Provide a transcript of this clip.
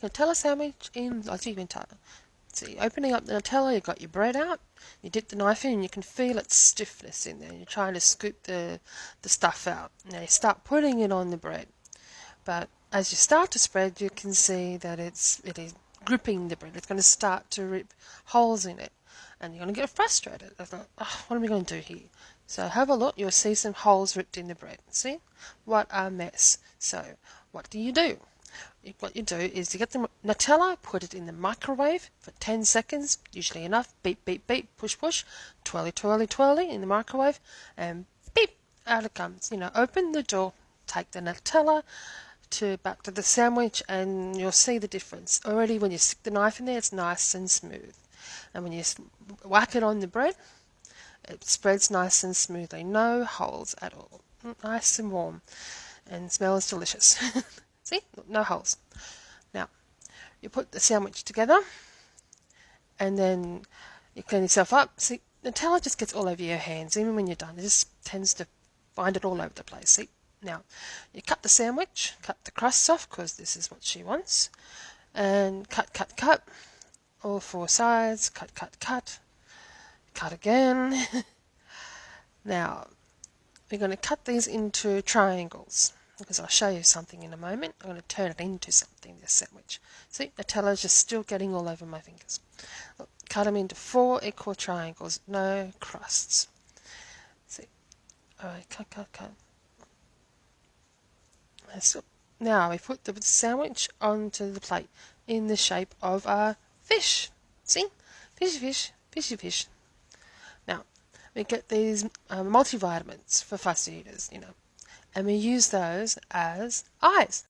Nutella sandwich in Nutella. So you're opening up the Nutella, you've got your bread out, you dip the knife in and you can feel its stiffness in there. You're trying to scoop the stuff out. Now you start putting it on the bread. But as you start to spread, you can see that it is gripping the bread. It's going to start to rip holes in it. And you're going to get frustrated. I thought, oh, what am I going to do here? So have a look. You'll see some holes ripped in the bread. See? What a mess. So what do? What you do is you get the Nutella, put it in the microwave for 10 seconds, usually enough. Beep, beep, beep, push, push, twirly, twirly, twirly in the microwave, and beep, out it comes. Open the door, take the Nutella back to the sandwich, and you'll see the difference. Already when you stick the knife in there, it's nice and smooth. And when you whack it on the bread, it spreads nice and smoothly. No holes at all. Nice and warm. And smells delicious. See? No holes. Now, you put the sandwich together, and then you clean yourself up. See, Nutella just gets all over your hands, even when you're done. It just tends to find it all over the place. See? Now, you cut the sandwich, cut the crust off, because this is what she wants, and cut, cut, cut, all four sides, cut, cut, cut, cut again. Now, we're going to cut these into triangles, because I'll show you something in a moment. I'm going to turn it into something, this sandwich. See, Nutella's just still getting all over my fingers. Look, cut them into 4 equal triangles, no crusts. See, alright, cut, cut, cut. So now we put the sandwich onto the plate in the shape of a fish. See, fishy fish, fishy fish. Now, we get these multivitamins for fussy eaters, and we use those as eyes.